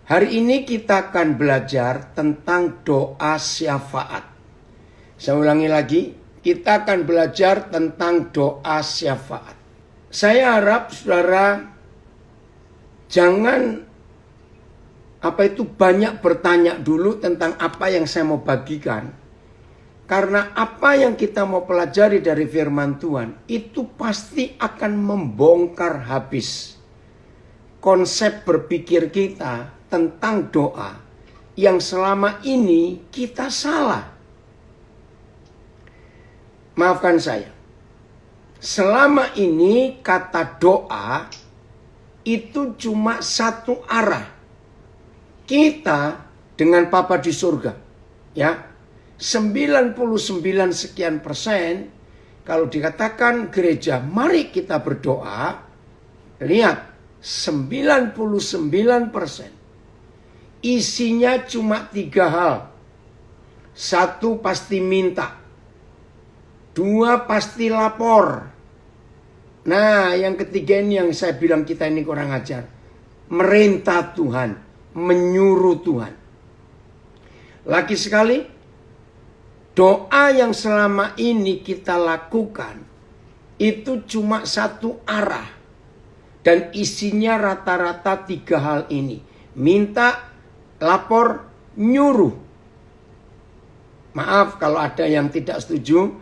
Hari ini kita akan belajar tentang doa syafaat. Saya ulangi lagi, kita akan belajar tentang doa syafaat. Saya harap saudara jangan banyak bertanya dulu tentang apa yang saya mau bagikan. Karena apa yang kita mau pelajari dari firman Tuhan itu pasti akan membongkar habis konsep berpikir kita tentang doa yang selama ini kita salah. Maafkan saya. Selama ini kata doa itu cuma satu arah. Kita dengan Bapa di surga, ya, 99 sekian persen, kalau dikatakan gereja, mari kita berdoa, lihat, 99% isinya cuma 3 hal. 1 pasti minta. 2 pasti lapor. Nah, yang ketiga ini yang saya bilang kita ini kurang ajar. Merintah Tuhan, menyuruh Tuhan. Lagi sekali, doa yang selama ini kita lakukan itu cuma satu arah. Dan isinya rata-rata 3 hal ini. Minta, lapor, nyuruh. Maaf kalau ada yang tidak setuju.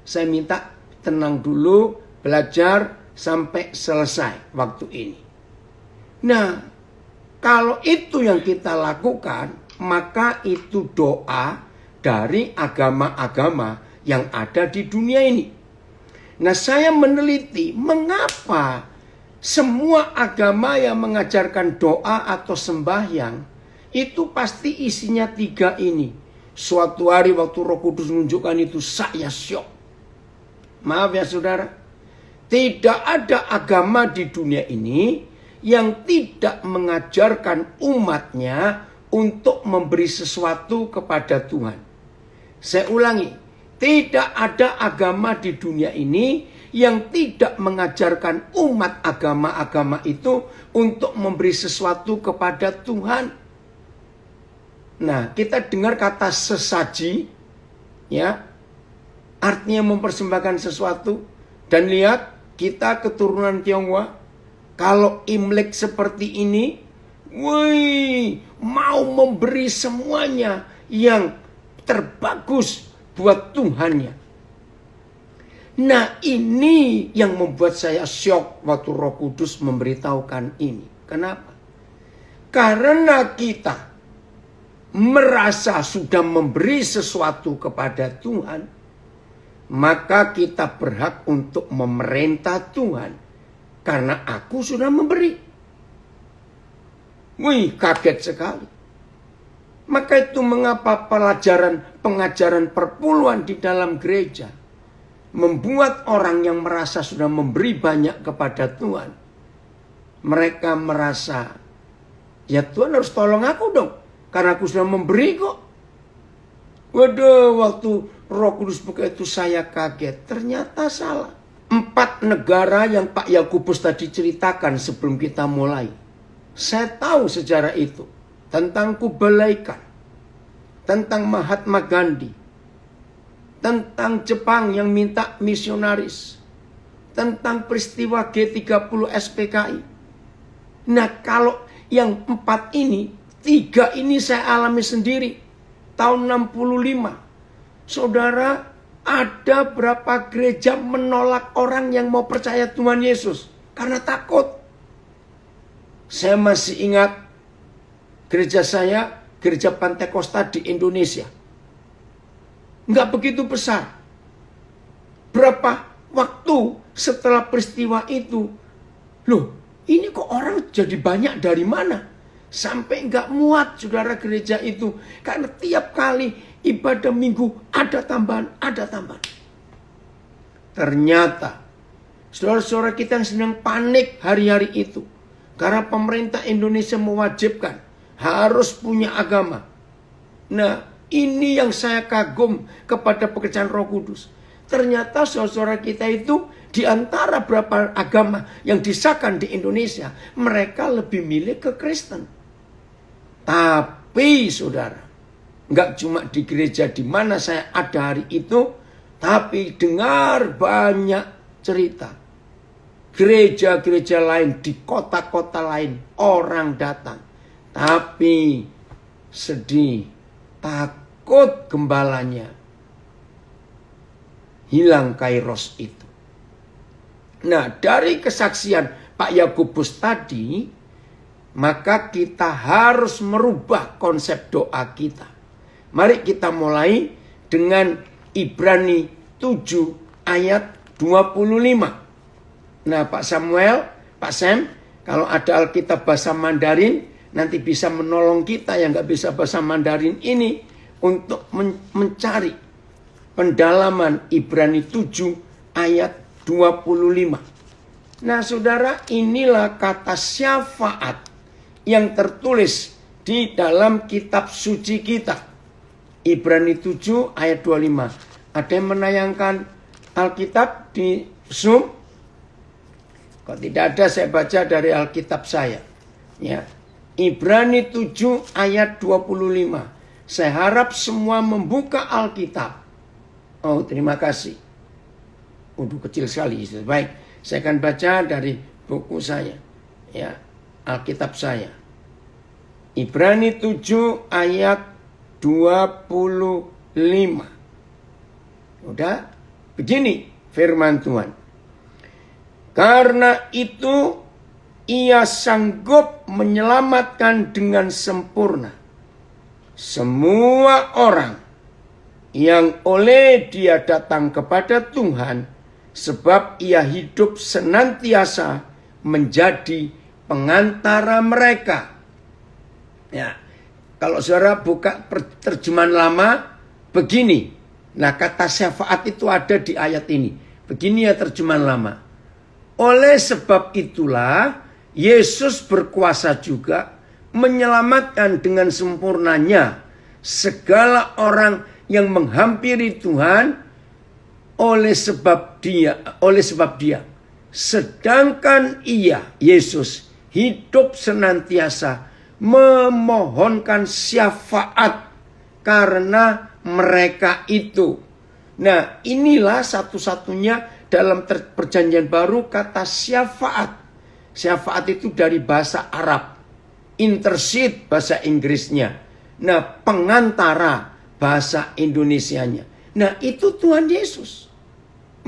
Saya minta tenang dulu, belajar sampai selesai waktu ini. Nah, kalau itu yang kita lakukan, maka itu doa dari agama-agama yang ada di dunia ini. Nah, saya meneliti mengapa semua agama yang mengajarkan doa atau sembahyang itu pasti isinya 3 ini. Suatu hari waktu Roh Kudus menunjukkan itu, saya syok. Maaf ya saudara, tidak ada agama di dunia ini yang tidak mengajarkan umatnya untuk memberi sesuatu kepada Tuhan. Saya ulangi, tidak ada agama di dunia ini yang tidak mengajarkan umat agama-agama itu untuk memberi sesuatu kepada Tuhan. Nah, kita dengar kata sesaji, ya, artinya mempersembahkan sesuatu. Dan lihat, kita keturunan Tionghoa, kalau Imlek seperti ini, wih, mau memberi semuanya yang terbagus buat Tuhannya. Nah, ini yang membuat saya syok waktu Roh Kudus memberitahukan ini. Kenapa? Karena kita merasa sudah memberi sesuatu kepada Tuhan, maka kita berhak untuk memerintah Tuhan. Karena aku sudah memberi. Wih, kaget sekali. Maka itu mengapa pengajaran perpuluhan di dalam gereja membuat orang yang merasa sudah memberi banyak kepada Tuhan. Mereka merasa, ya Tuhan harus tolong aku dong. Karena aku sudah memberi kok. Waduh, waktu Roh Kudus buka itu saya kaget. Ternyata salah. 4 negara yang Pak Yakubus tadi ceritakan sebelum kita mulai. Saya tahu sejarah itu. Tentang Kublai Khan. Tentang Mahatma Gandhi. Tentang Jepang yang minta misionaris. Tentang peristiwa G30 SPKI. Nah, kalau yang 4 ini, 3 ini saya alami sendiri. Tahun 65. Saudara, ada berapa gereja menolak orang yang mau percaya Tuhan Yesus. Karena takut. Saya masih ingat gereja saya, gereja Pantekosta di Indonesia. Nggak begitu besar. Berapa waktu setelah peristiwa itu, loh, ini kok orang jadi banyak dari mana? Sampai nggak muat saudara gereja itu. Karena tiap kali ibadah minggu ada tambahan, ada tambahan. Ternyata saudara-saudara kita yang sedang panik hari-hari itu. Karena pemerintah Indonesia mewajibkan harus punya agama. Nah, ini yang saya kagum kepada pekerjaan Roh Kudus. Ternyata saudara-saudara kita itu di antara berapa agama yang disahkan di Indonesia, mereka lebih milih ke Kristen. Tapi saudara, nggak cuma di gereja di mana saya ada hari itu, tapi dengar banyak cerita. Gereja-gereja lain di kota-kota lain orang datang. Tapi sedih, takut gembalanya hilang kairos itu. Nah, dari kesaksian Pak Yakobus tadi, maka kita harus merubah konsep doa kita. Mari kita mulai dengan Ibrani 7 ayat 25. Nah, Pak Samuel, Pak Sam, kalau ada Alkitab bahasa Mandarin, nanti bisa menolong kita yang nggak bisa bahasa Mandarin ini untuk mencari pendalaman Ibrani 7 ayat 25. Nah saudara, inilah kata syafaat yang tertulis di dalam kitab suci kita. Ibrani 7 ayat 25. Ada yang menayangkan Alkitab di Zoom? Kalau tidak ada, saya baca dari Alkitab saya. Ya. Ibrani 7 ayat 25. Saya harap semua membuka Alkitab. Oh, terima kasih. Udah kecil sekali. Baik, saya akan baca dari buku saya. Ya, Alkitab saya. Ibrani 7 ayat 25. Udah? Begini firman Tuhan. Karena itu ia sanggup menyelamatkan dengan sempurna semua orang yang oleh dia datang kepada Tuhan, sebab ia hidup senantiasa menjadi pengantara mereka. Ya, kalau saudara buka terjemahan lama, begini. Nah, kata syafaat itu ada di ayat ini. Begini ya terjemahan lama. Oleh sebab itulah, Yesus berkuasa juga menyelamatkan dengan sempurnanya segala orang yang menghampiri Tuhan oleh sebab dia. Sedangkan ia, Yesus, hidup senantiasa memohonkan syafaat karena mereka itu. Nah, inilah satu-satunya dalam perjanjian baru kata syafaat. Syafaat itu dari bahasa Arab. Intercede bahasa Inggrisnya. Nah, pengantara bahasa Indonesianya. Nah, itu Tuhan Yesus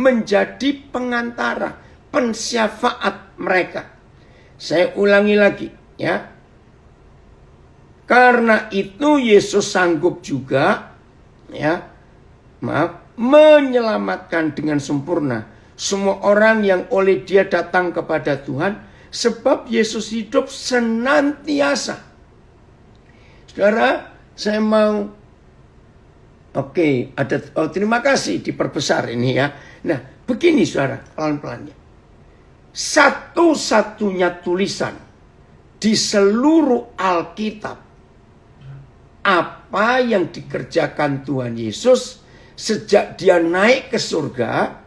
menjadi pengantara, pensyafaat mereka. Saya ulangi lagi ya. Karena itu Yesus sanggup juga menyelamatkan dengan sempurna semua orang yang oleh dia datang kepada Tuhan, sebab Yesus hidup senantiasa. Saudara, saya mau terima kasih diperbesar ini ya. Nah, begini saudara, pelan-pelannya. Satu-satunya tulisan di seluruh Alkitab apa yang dikerjakan Tuhan Yesus sejak dia naik ke surga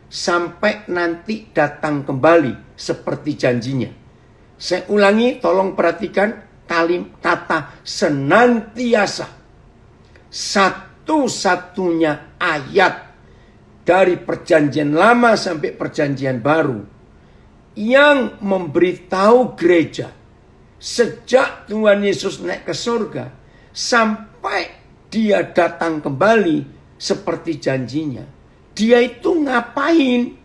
sampai nanti datang kembali seperti janjinya. Saya ulangi, tolong perhatikan kata senantiasa. Satu-satunya ayat dari perjanjian lama sampai perjanjian baru yang memberitahu gereja sejak Tuhan Yesus naik ke surga sampai dia datang kembali seperti janjinya. Dia itu ngapain?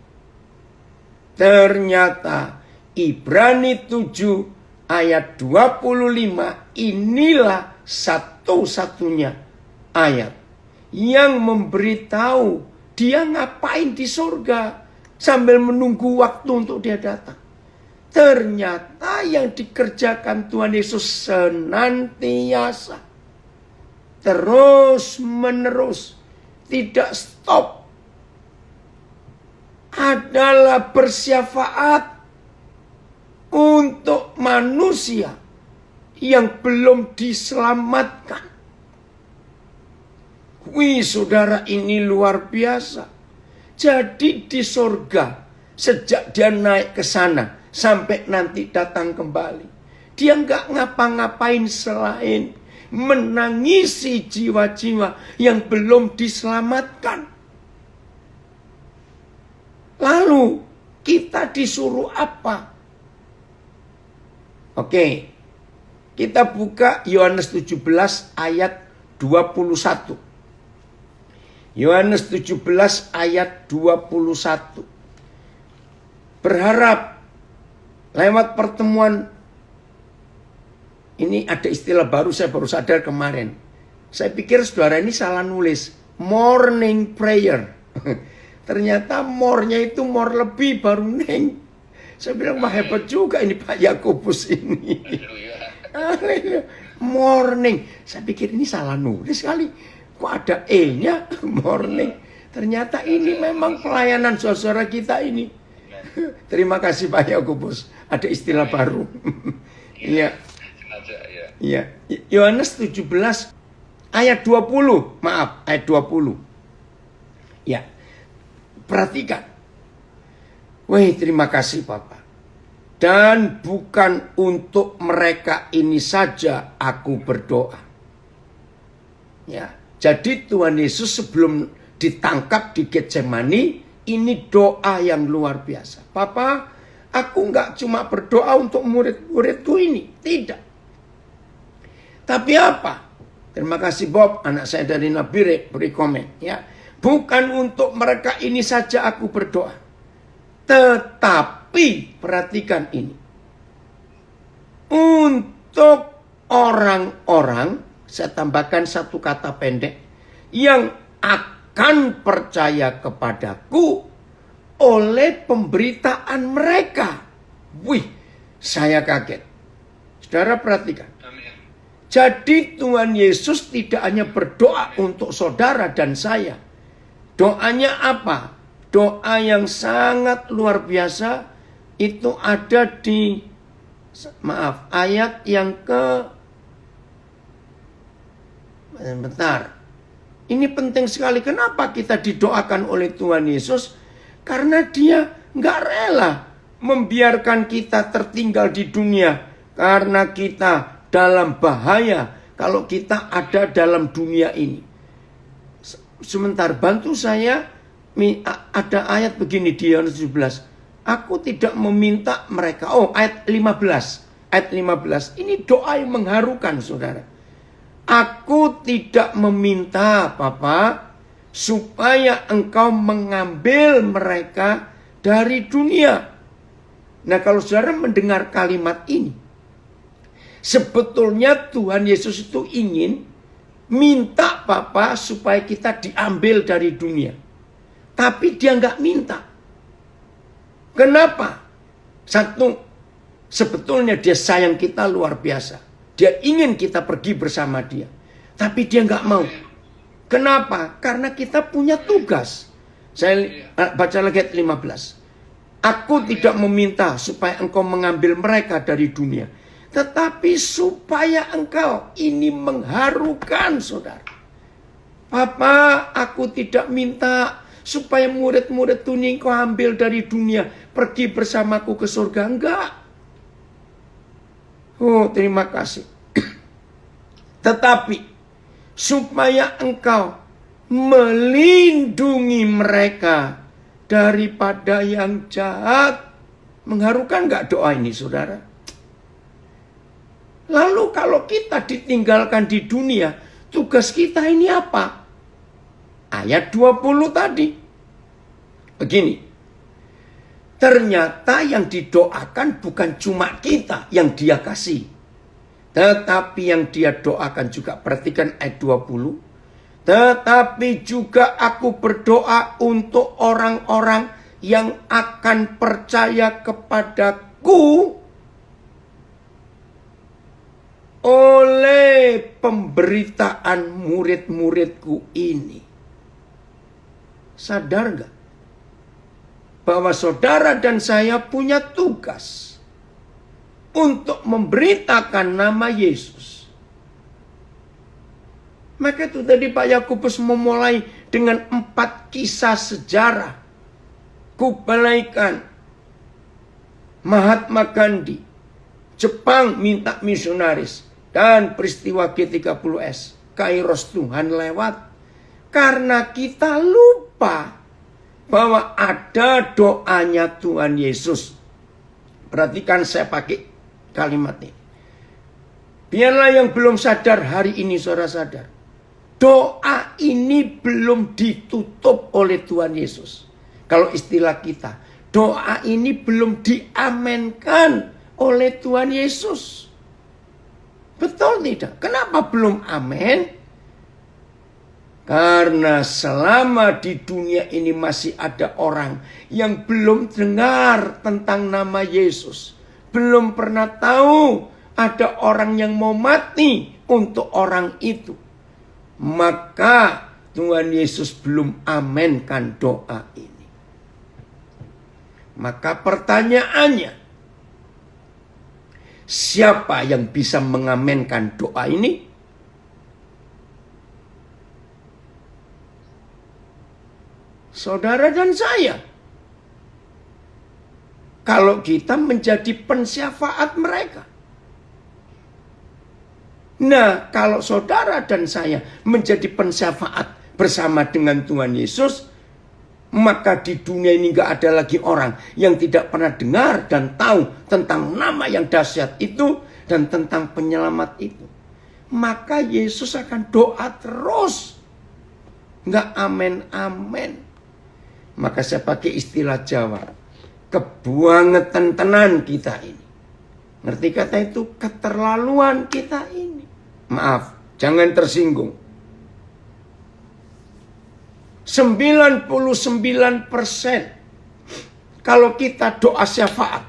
Ternyata Ibrani 7 ayat 25 inilah satu-satunya ayat yang memberitahu dia ngapain di surga sambil menunggu waktu untuk dia datang. Ternyata yang dikerjakan Tuhan Yesus senantiasa, terus menerus, tidak stop, adalah bersyafaat untuk manusia yang belum diselamatkan. Wih saudara, ini luar biasa. Jadi di surga, sejak dia naik ke sana sampai nanti datang kembali, Dia nggak ngapa-ngapain selain menangisi jiwa-jiwa yang belum diselamatkan. Lalu kita disuruh apa? Oke, kita buka Yohanes 17 ayat 21. Yohanes 17 ayat 21. Berharap lewat pertemuan ini ada istilah baru, saya baru sadar kemarin. Saya pikir saudara ini salah nulis. Morning prayer. Ternyata more-nya itu more lebih baru neng. Saya bilang, wah hebat juga ini Pak Yakobus ini. Morning. Saya pikir ini salah nulis kali. Kok ada E-nya? Morning. Ternyata ini memang pelayanan saudara kita ini. Terima kasih Pak Yakobus. Ada istilah baru. Iya. Iya, Yohanes 17 ayat 20. Maaf, ayat 20. Ya. Perhatikan. Wih, terima kasih Bapak. Dan bukan untuk mereka ini saja aku berdoa. Ya. Jadi Tuhan Yesus sebelum ditangkap di Getsemani, ini doa yang luar biasa. Papa, aku nggak cuma berdoa untuk murid-muridku ini. Tidak. Tapi apa? Terima kasih Bob, anak saya dari Nabire, beri komen. Ya. Bukan untuk mereka ini saja aku berdoa. Tetapi, perhatikan ini. Untuk orang-orang, saya tambahkan satu kata pendek, yang akan percaya kepadaku oleh pemberitaan mereka. Wih, saya kaget. Saudara perhatikan. Jadi Tuhan Yesus tidak hanya berdoa untuk saudara dan saya. Doanya apa? Doa yang sangat luar biasa. Itu ada di, maaf, ayat yang bentar. Ini penting sekali. Kenapa kita didoakan oleh Tuhan Yesus? Karena dia nggak rela membiarkan kita tertinggal di dunia. Karena kita dalam bahaya kalau kita ada dalam dunia ini. Sebentar, bantu saya. Ada ayat begini di Yohanes 17. Aku tidak meminta mereka. Oh, ayat 15. Ayat 15. Ini doa yang mengharukan, saudara. Aku tidak meminta, Papa, supaya engkau mengambil mereka dari dunia. Nah, kalau saudara mendengar kalimat ini, sebetulnya Tuhan Yesus itu ingin minta Bapa supaya kita diambil dari dunia. Tapi dia nggak minta. Kenapa? Satu, sebetulnya dia sayang kita luar biasa. Dia ingin kita pergi bersama dia. Tapi dia nggak mau. Kenapa? Karena kita punya tugas. Saya baca lagi ayat 15. Aku tidak meminta supaya engkau mengambil mereka dari dunia. Tetapi supaya engkau, ini mengharukan saudara. Papa, aku tidak minta supaya murid-murid ini engkau ambil dari dunia. Pergi bersamaku ke surga. Enggak. Oh, terima kasih. Tetapi supaya engkau melindungi mereka daripada yang jahat. Mengharukan enggak doa ini saudara? Lalu kalau kita ditinggalkan di dunia, tugas kita ini apa? Ayat 20 tadi. Begini. Ternyata yang didoakan bukan cuma kita yang dia kasih. Tetapi yang dia doakan juga, perhatikan ayat 20. Tetapi juga aku berdoa untuk orang-orang yang akan percaya kepadaku oleh pemberitaan murid-muridku ini. Sadar gak? Bahwa saudara dan saya punya tugas untuk memberitakan nama Yesus. Maka itu tadi Pak Yakobus memulai dengan 4 kisah sejarah. Kubalai Khan, Mahatma Gandhi, Jepang minta misionaris. Dan peristiwa G30S. Kairos Tuhan lewat. Karena kita lupa bahwa ada doanya Tuhan Yesus. Perhatikan saya pakai kalimat ini. Biarlah yang belum sadar hari ini saudara sadar. Doa ini belum ditutup oleh Tuhan Yesus. Kalau istilah kita, doa ini belum diamenkan oleh Tuhan Yesus. Betul tidak? Kenapa belum amin? Karena selama di dunia ini masih ada orang yang belum dengar tentang nama Yesus. Belum pernah tahu ada orang yang mau mati untuk orang itu. Maka Tuhan Yesus belum amenkan doa ini. Maka pertanyaannya, siapa yang bisa mengamenkan doa ini? Saudara dan saya. Kalau kita menjadi pensyafaat mereka. Nah, kalau saudara dan saya menjadi pensyafaat bersama dengan Tuhan Yesus, maka di dunia ini gak ada lagi orang yang tidak pernah dengar dan tahu tentang nama yang dahsyat itu dan tentang penyelamat itu. Maka Yesus akan doa terus. Gak amen-amen. Maka saya pakai istilah Jawa. Kebuangetan tenan kita ini. Ngerti kata itu? Keterlaluan kita ini. Maaf, jangan tersinggung. 99% kalau kita doa syafaat,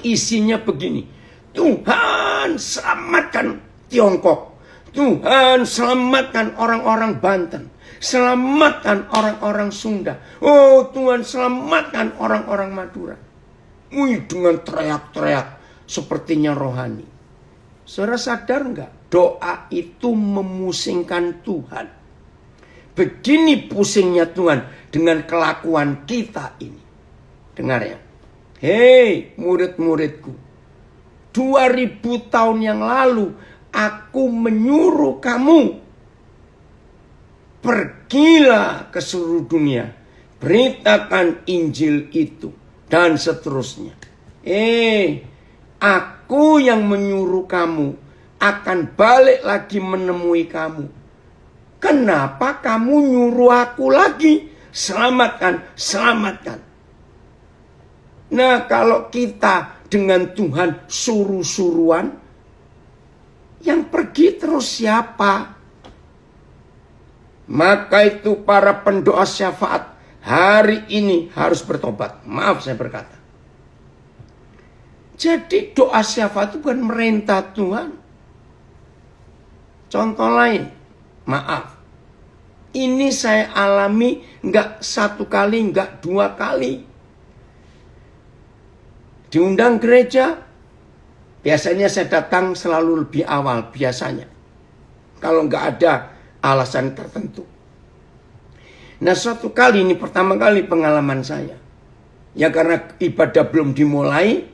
isinya begini. Tuhan selamatkan Tiongkok. Tuhan selamatkan orang-orang Banten. Selamatkan orang-orang Sunda. Oh Tuhan selamatkan orang-orang Madura. Wih, dengan teriak-teriak sepertinya rohani. Saudara sadar enggak? Doa itu memusingkan Tuhan. Begini pusingnya Tuhan dengan kelakuan kita ini. Dengar ya. Hei murid-muridku. 2000 tahun yang lalu aku menyuruh kamu. Pergilah ke seluruh dunia. Beritakan Injil itu. Dan seterusnya. Aku yang menyuruh kamu akan balik lagi menemui kamu. Kenapa kamu nyuruh aku lagi? Selamatkan, selamatkan. Nah kalau kita dengan Tuhan suruh-suruhan, yang pergi terus siapa? Maka itu para pendoa syafaat hari ini harus bertobat. Maaf saya berkata. Jadi doa syafaat itu bukan merintah Tuhan. Contoh lain, maaf. Ini saya alami nggak 1 kali, nggak 2 kali. Diundang gereja, biasanya saya datang selalu lebih awal, biasanya. Kalau nggak ada alasan tertentu. Nah suatu kali, ini pertama kali pengalaman saya. Ya karena ibadah belum dimulai,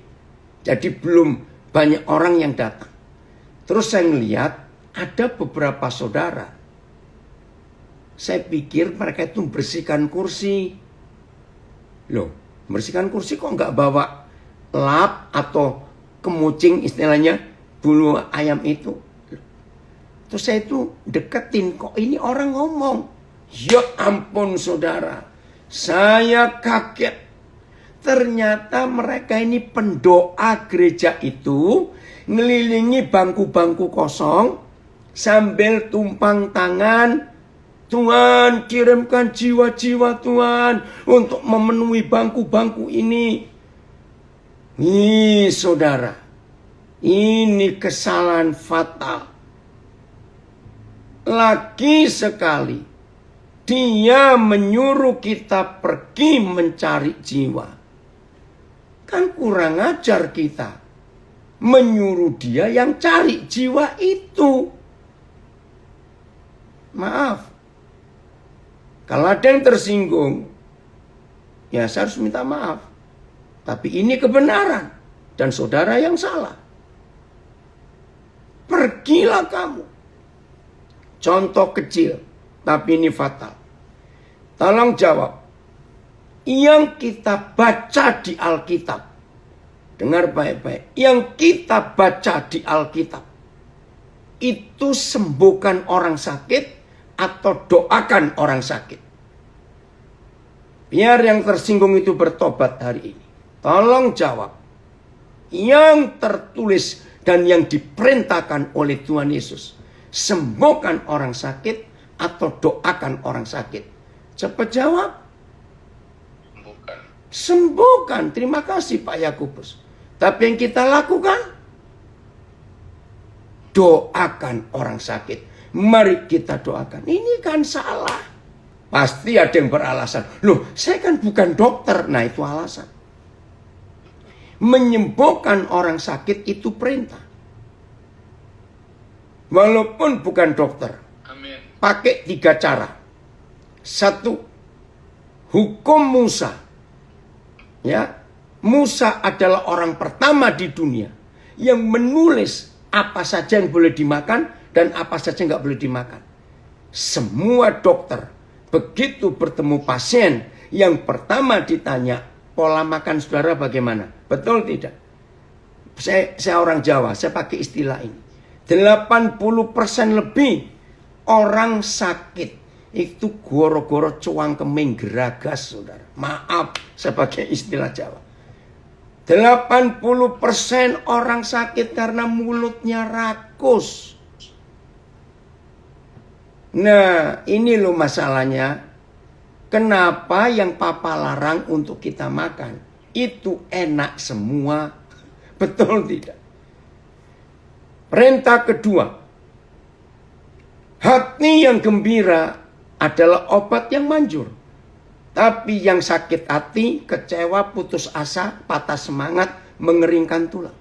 jadi belum banyak orang yang datang. Terus saya melihat ada beberapa saudara. Saya pikir mereka itu bersihkan kursi. Loh, bersihkan kursi kok nggak bawa lap atau kemucing istilahnya bulu ayam itu. Terus saya itu deketin, kok ini orang ngomong. Ya ampun saudara, saya kaget. Ternyata mereka ini pendoa gereja itu ngelilingi bangku-bangku kosong sambil tumpang tangan. Tuhan kirimkan jiwa-jiwa Tuhan untuk memenuhi bangku-bangku ini. Nih saudara, ini kesalahan fatal. Lagi sekali dia menyuruh kita pergi mencari jiwa. Kan kurang ajar kita menyuruh dia yang cari jiwa itu. Maaf. Kalau ada yang tersinggung, ya saya harus minta maaf. Tapi ini kebenaran. dan saudara yang salah. Pergilah kamu. Contoh kecil, tapi ini fatal. Tolong jawab. Yang kita baca di Alkitab. Dengar baik-baik. Yang kita baca di Alkitab. Itu sembuhkan orang sakit atau doakan orang sakit. Biar yang tersinggung itu bertobat hari ini. Tolong jawab. Yang tertulis dan yang diperintahkan oleh Tuhan Yesus. Sembuhkan orang sakit atau doakan orang sakit. Cepat jawab. Sembuhkan. Sembuhkan. Terima kasih Pak Yakobus. Tapi yang kita lakukan, doakan orang sakit. Mari kita doakan. Ini kan salah. Pasti ada yang beralasan. Loh, saya kan bukan dokter. Nah, itu alasan. Menyembuhkan orang sakit itu perintah. Walaupun bukan dokter. Amin. Pakai 3 cara. 1. Hukum Musa. Ya. Musa adalah orang pertama di dunia yang menulis apa saja yang boleh dimakan dan apa saja nggak boleh dimakan. Semua dokter begitu bertemu pasien yang pertama ditanya pola makan saudara bagaimana? Betul tidak? Saya orang Jawa, saya pakai istilah ini. 80% lebih orang sakit itu goro-goro cuang keming geragas saudara. Maaf, saya pakai istilah Jawa. 80% orang sakit karena mulutnya rakus. Nah, ini loh masalahnya. Kenapa yang papa larang untuk kita makan itu enak semua? Betul tidak? Perintah kedua. Hati yang gembira adalah obat yang manjur. Tapi yang sakit hati, kecewa, putus asa, patah semangat, mengeringkan tulang.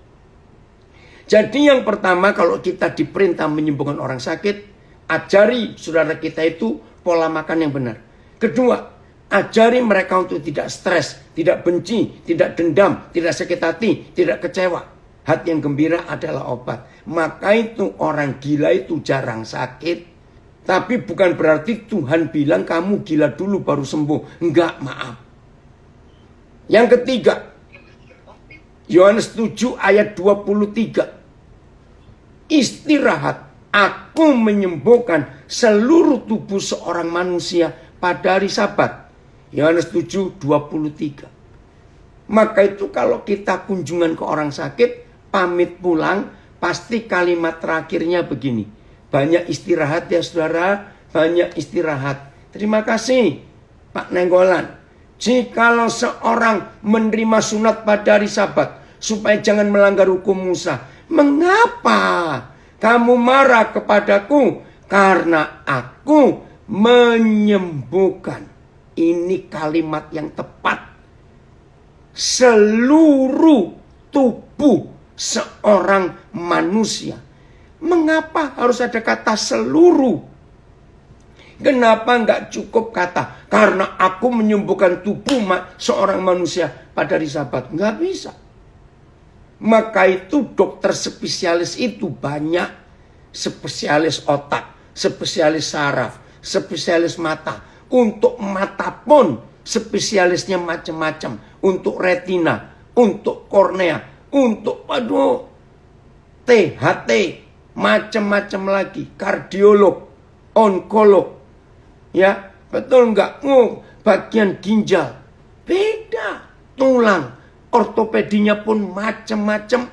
Jadi yang pertama kalau kita diperintah menyembuhkan orang sakit, ajari saudara kita itu pola makan yang benar. Kedua, ajari mereka untuk tidak stres, tidak benci, tidak dendam, tidak sakit hati, tidak kecewa. Hati yang gembira adalah obat. Maka itu orang gila itu jarang sakit. Tapi bukan berarti Tuhan bilang kamu gila dulu baru sembuh. Enggak, maaf. Yang ketiga, Yohanes 7 ayat 23. Istirahat, aku menyembuhkan seluruh tubuh seorang manusia pada hari Sabat. Yohanes 7 23. Maka itu kalau kita kunjungan ke orang sakit, pamit pulang, pasti kalimat terakhirnya begini. Banyak istirahat ya saudara, banyak istirahat. Terima kasih Pak Nenggolan. Jikalau seorang menerima sunat pada hari Sabat, supaya jangan melanggar hukum Musa. Mengapa kamu marah kepadaku? Karena aku menyembuhkan. Ini kalimat yang tepat. Seluruh tubuh seorang manusia. Mengapa harus ada kata seluruh? Kenapa enggak cukup kata karena aku menyembuhkan tubuh seorang manusia pada hari Sabat? Enggak bisa. Maka itu dokter spesialis itu banyak. Spesialis otak, spesialis saraf, spesialis mata. Untuk mata pun spesialisnya macam-macam. Untuk retina, untuk kornea, untuk THT. Macam-macam lagi, kardiolog, onkolog, ya betul nggak? Bagian ginjal, beda, tulang, ortopedinya pun macam-macam.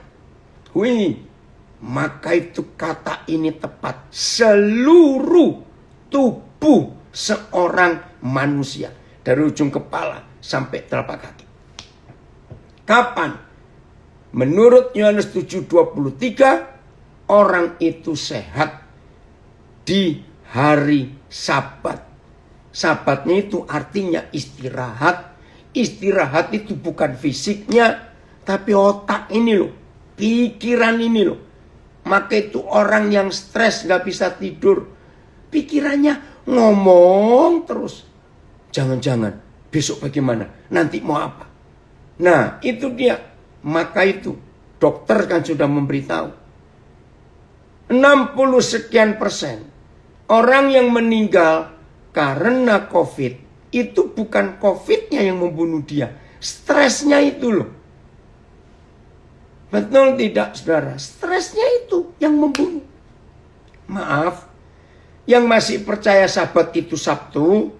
Wih, maka itu kata ini tepat. Seluruh tubuh seorang manusia dari ujung kepala sampai telapak kaki. Kapan? Menurut Yohanes 7:23. Orang itu sehat di hari Sabat. Sabatnya itu artinya istirahat. Istirahat itu bukan fisiknya, tapi otak ini loh. Pikiran ini loh. Maka itu orang yang stres gak bisa tidur. Pikirannya ngomong terus. Jangan-jangan besok bagaimana? Nanti mau apa? Nah itu dia. Maka itu Dokter kan sudah memberitahu. 60 sekian persen orang yang meninggal karena COVID itu bukan COVID-nya yang membunuh dia. Stresnya itu loh. Betul tidak saudara? Stresnya itu yang membunuh. Maaf, yang masih percaya Sabat itu Sabtu,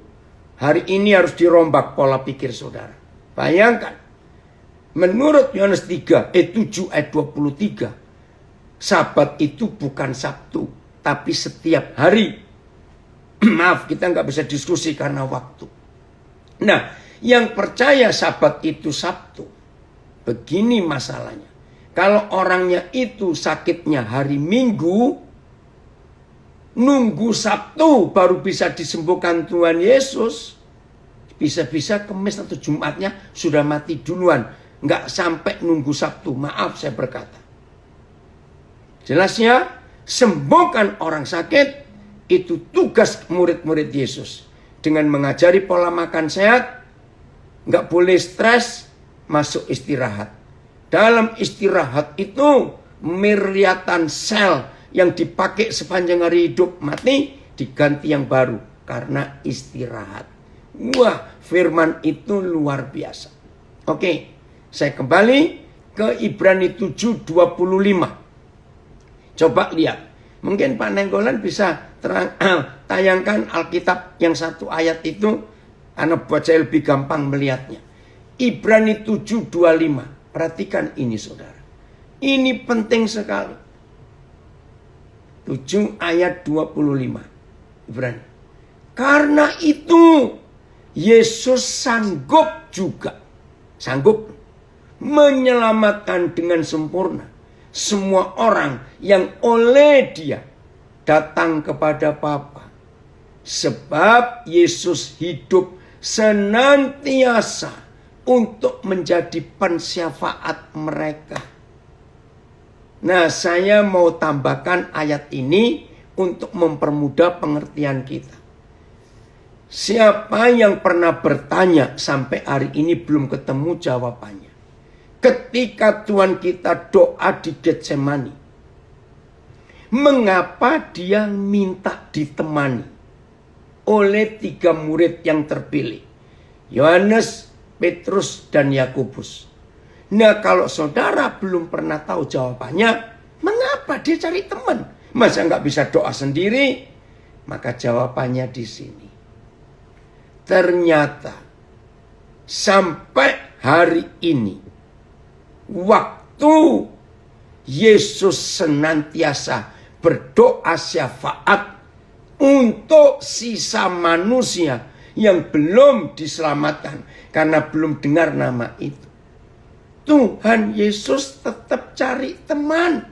hari ini harus dirombak pola pikir saudara. Bayangkan, menurut Yohanes 7 ayat 23, Sabat itu bukan Sabtu, tapi setiap hari. Maaf, kita nggak bisa diskusi karena waktu. Nah, yang percaya Sabat itu Sabtu, begini masalahnya. Kalau orangnya itu sakitnya hari Minggu, nunggu Sabtu baru bisa disembuhkan Tuhan Yesus, bisa-bisa Kamis atau Jumatnya sudah mati duluan. Nggak sampai nunggu Sabtu. Maaf saya berkata. Jelasnya, sembuhkan orang sakit itu tugas murid-murid Yesus. Dengan mengajari pola makan sehat, nggak boleh stres, masuk istirahat. Dalam istirahat itu miliatan sel yang dipakai sepanjang hari hidup mati diganti yang baru karena istirahat. Wah, firman itu luar biasa. Oke, saya kembali ke Ibrani 7:25. Coba lihat. Mungkin Pak Nenggolan bisa tayangkan Alkitab yang satu ayat itu karena buat saya lebih gampang melihatnya. Ibrani 7:25. Perhatikan ini saudara. Ini penting sekali. 7 ayat 25. Ibrani. Karena itu Yesus sanggup juga. Sanggup menyelamatkan dengan sempurna semua orang yang oleh dia datang kepada Bapa. Sebab Yesus hidup senantiasa untuk menjadi pensyafaat mereka. Nah, saya mau tambahkan ayat ini untuk mempermudah pengertian kita. Siapa yang pernah bertanya sampai hari ini belum ketemu jawabannya? Ketika Tuhan kita doa di Getsemani, mengapa dia minta ditemani oleh 3 murid yang terpilih? Yohanes, Petrus, dan Yakobus. Nah, kalau saudara belum pernah tahu jawabannya, mengapa dia cari teman? Masa nggak bisa doa sendiri? Maka jawabannya di sini. Ternyata sampai hari ini, waktu Yesus senantiasa berdoa syafaat untuk sisa manusia yang belum diselamatkan karena belum dengar nama itu. Tuhan Yesus tetap cari teman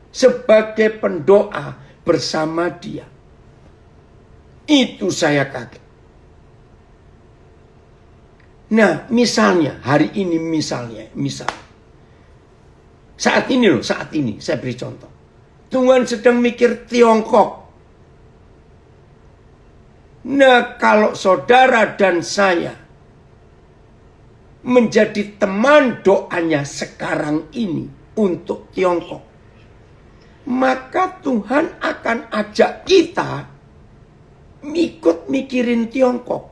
sebagai pendoa bersama dia. Itu saya kaget. Nah, misalnya hari ini misal saat ini saya beri contoh. Tuhan sedang mikir Tiongkok. Nah, kalau saudara dan saya menjadi teman doanya sekarang ini untuk Tiongkok, maka Tuhan akan ajak kita ikut mikirin Tiongkok.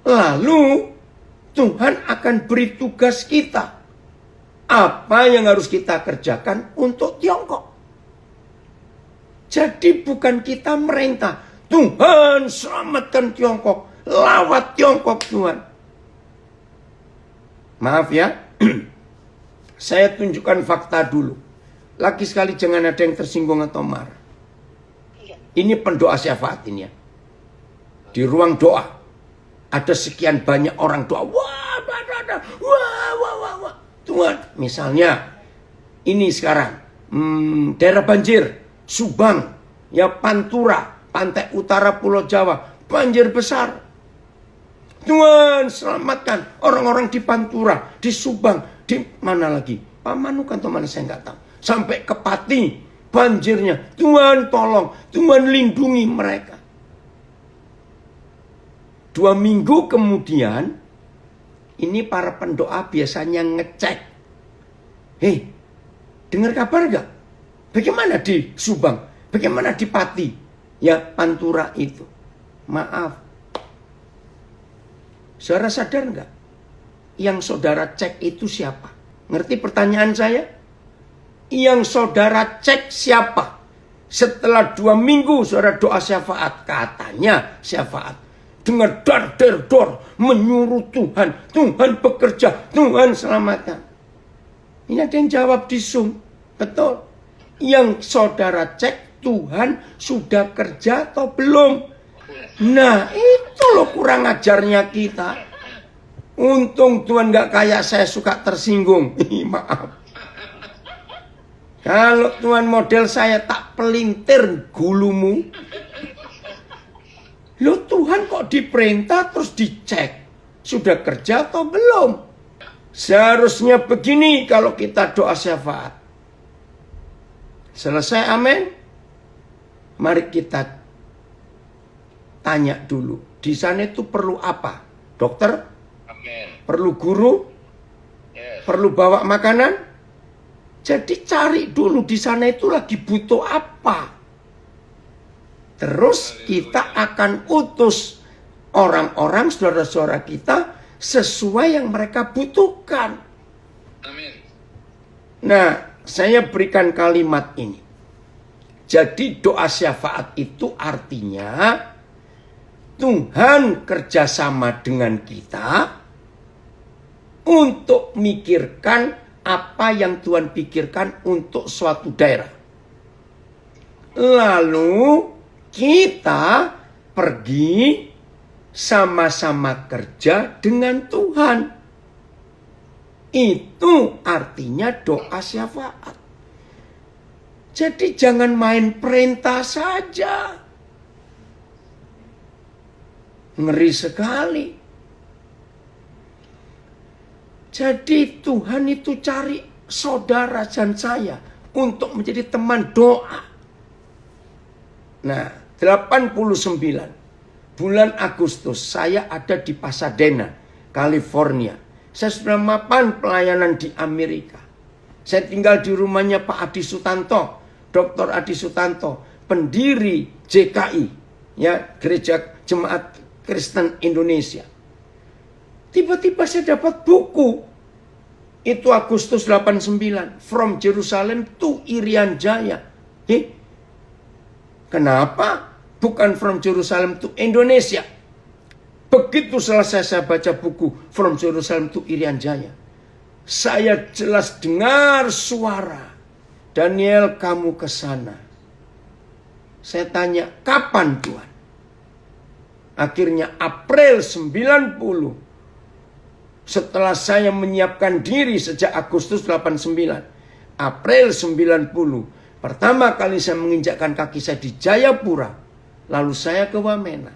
Lalu Tuhan akan beri tugas kita. Apa yang harus kita kerjakan untuk Tiongkok. Jadi bukan kita merintah, Tuhan selamatkan Tiongkok, lawat Tiongkok Tuhan. Maaf ya, saya tunjukkan fakta dulu. Lagi sekali jangan ada yang tersinggung atau marah. Ini pendoa syafaat ini ya. Di ruang doa, ada sekian banyak orang doa. Wah. Tuhan, misalnya, ini sekarang, daerah banjir, Subang, ya Pantura, pantai utara Pulau Jawa, banjir besar. Tuhan selamatkan orang-orang di Pantura, di Subang, di mana lagi? Pamanukan atau mana saya nggak tahu. Sampai ke Pati, banjirnya. Tuhan tolong, Tuhan lindungi mereka. 2 minggu kemudian, ini para pendoa biasanya ngecek Hei, dengar kabar gak? Bagaimana di Subang? Bagaimana di Pati? Ya, Pantura itu. Maaf. Saudara sadar gak? Yang saudara cek itu siapa? Ngerti pertanyaan saya? Yang saudara cek siapa? Setelah 2 minggu saudara doa syafaat. Katanya syafaat. Dengan dar-der-dor menyuruh Tuhan. Tuhan bekerja. Tuhan selamatkan. Ini ada yang jawab di Zoom. Betul. Yang saudara cek Tuhan sudah kerja atau belum. Nah itu loh kurang ajarnya kita. Untung Tuhan gak kayak saya suka tersinggung. Maaf. Kalau Tuhan model saya tak pelintir gulumu. Loh Tuhan kok diperintah terus dicek. Sudah kerja atau belum? Seharusnya begini kalau kita doa syafaat. Selesai amin. Mari kita tanya dulu. Di sana itu perlu apa? Dokter? Amin. Perlu guru? Yes. Perlu bawa makanan? Jadi cari dulu di sana itu lagi butuh apa. Terus kita akan utus orang-orang saudara-saudara kita sesuai yang mereka butuhkan. Amin. Nah, saya berikan kalimat ini. Jadi doa syafaat itu artinya Tuhan kerjasama dengan kita untuk mikirkan apa yang Tuhan pikirkan untuk suatu daerah. Lalu kita pergi sama-sama kerja dengan Tuhan. Itu artinya doa syafaat. Jadi jangan main perintah saja. Ngeri sekali. Jadi Tuhan itu cari saudara dan saya untuk menjadi teman doa. Nah, 89 bulan Agustus saya ada di Pasadena, California. Saya sudah mapan pelayanan di Amerika. Saya tinggal di rumahnya Pak Adi Sutanto, Dr. Adi Sutanto, pendiri JKI, ya, Gereja Jemaat Kristen Indonesia. Tiba-tiba saya dapat buku. Itu Agustus 89. From Jerusalem to Irian Jaya. Kenapa? Bukan from Jerusalem to Indonesia. Begitu selesai saya baca buku From Jerusalem to Irian Jaya, saya jelas dengar suara, Daniel kamu ke sana. Saya tanya, kapan Tuhan? Akhirnya April 90. Setelah saya menyiapkan diri sejak Agustus 89. April 90. Pertama kali saya menginjakkan kaki saya di Jayapura. Lalu saya ke Wamena.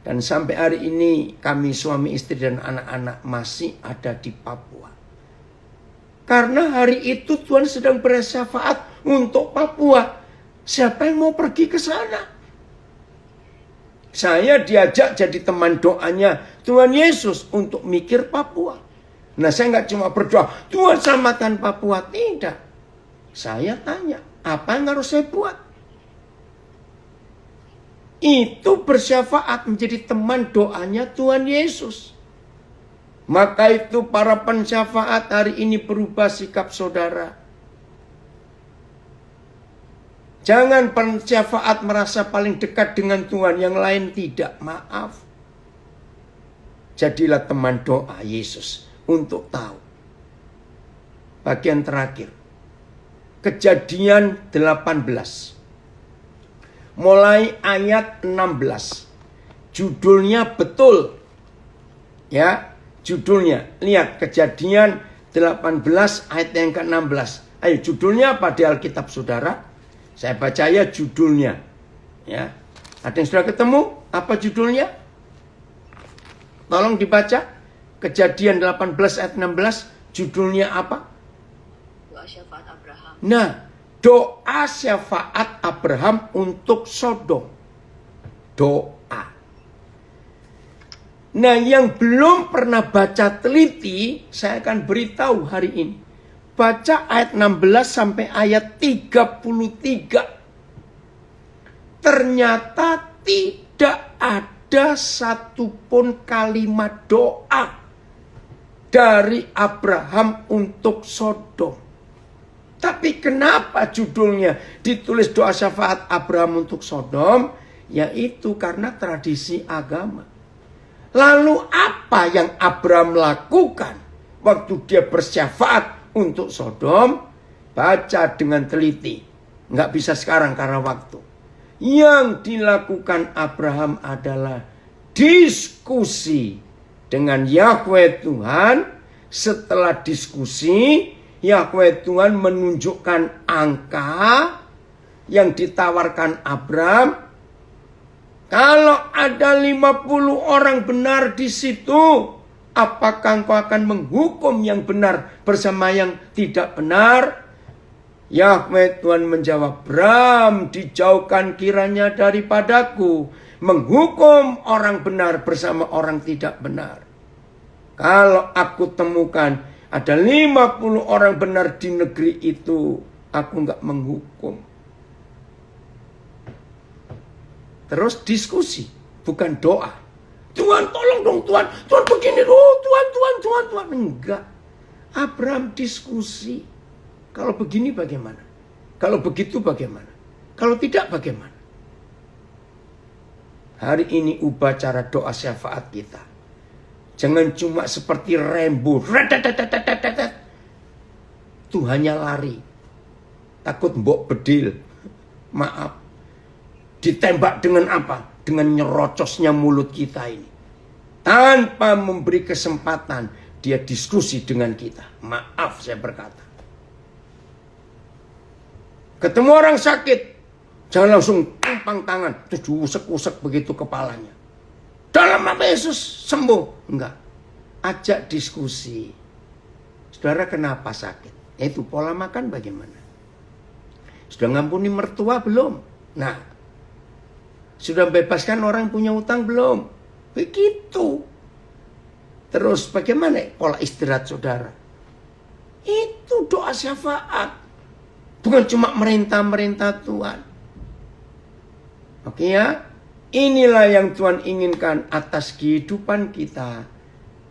Dan sampai hari ini kami suami istri dan anak-anak masih ada di Papua. Karena hari itu Tuhan sedang bersyafaat untuk Papua. Siapa yang mau pergi ke sana? Saya diajak jadi teman doanya Tuhan Yesus untuk mikir Papua. Nah saya nggak cuma berdoa, Tuhan selamatkan Papua. Tidak. Saya tanya, apa yang harus saya buat? Itu bersyafaat menjadi teman doanya Tuhan Yesus. Maka itu para pensyafaat hari ini berubah sikap saudara. Jangan pensyafaat merasa paling dekat dengan Tuhan, yang lain tidak. Maaf. Jadilah teman doa Yesus untuk tahu. Bagian terakhir. Kejadian 18. Mulai ayat 16. Judulnya betul. Ya, judulnya. Lihat Kejadian 18 ayat yang ke-16. Ayo, judulnya apa di Alkitab saudara? Saya baca ya judulnya. Ya. Ada yang sudah ketemu? Apa judulnya? Tolong dibaca. Kejadian 18 ayat 16. Judulnya apa? Doa syafaat Abraham. Nah, doa syafaat Abraham untuk Sodom. Doa. Nah, yang belum pernah baca teliti, saya akan beritahu hari ini. baca ayat 16 sampai ayat 33. Ternyata tidak ada satupun kalimat doa dari Abraham untuk Sodom. Tapi kenapa judulnya ditulis doa syafaat Abraham untuk Sodom? Yaitu karena tradisi agama. Lalu apa yang Abraham lakukan waktu dia bersyafaat untuk Sodom? Baca dengan teliti. Nggak bisa sekarang karena waktu. Yang dilakukan Abraham adalah diskusi dengan Yahweh Tuhan. Setelah diskusi, Yahweh Tuhan menunjukkan angka yang ditawarkan Abraham. Kalau ada 50 orang benar di situ, apakah engkau akan menghukum yang benar bersama yang tidak benar? Yahweh Tuhan menjawab, Bram, dijauhkan kiranya daripadaku menghukum orang benar bersama orang tidak benar. Kalau aku temukan ada 50 orang benar di negeri itu, aku nggak menghukum. Terus diskusi, bukan doa. Tuhan tolong dong Tuhan, Tuhan begini dong, Tuhan. Enggak. Abraham diskusi. Kalau begini bagaimana? Kalau begitu bagaimana? Kalau tidak bagaimana? Hari ini ubah cara doa syafaat kita. Jangan cuma seperti Rambo. Tuhannya lari. Takut mbok bedil. Maaf. Ditembak dengan apa? Dengan nyerocosnya mulut kita ini. Tanpa memberi kesempatan, dia diskusi dengan kita. Maaf saya berkata. Ketemu orang sakit, jangan langsung tumpang tangan, terus diusek-usek begitu kepalanya. Dalam nama Yesus sembuh. Enggak. Ajak diskusi. Saudara kenapa sakit? Itu pola makan bagaimana? Sudah ngampuni mertua belum? Nah, sudah bebaskan orang punya utang belum? Begitu. Terus bagaimana pola istirahat saudara? Itu doa syafaat. Bukan cuma merintah-merintah Tuhan. Oke ya? Inilah yang Tuhan inginkan atas kehidupan kita.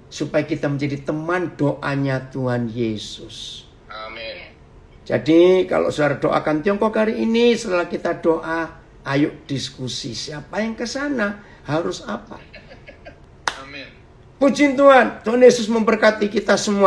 Supaya kita menjadi teman doanya Tuhan Yesus. Amin. Jadi kalau saudara doakan Tiongkok hari ini, setelah kita doa, ayo diskusi. Siapa yang ke sana? Harus apa? Amin. Puji Tuhan. Tuhan Yesus memberkati kita semua.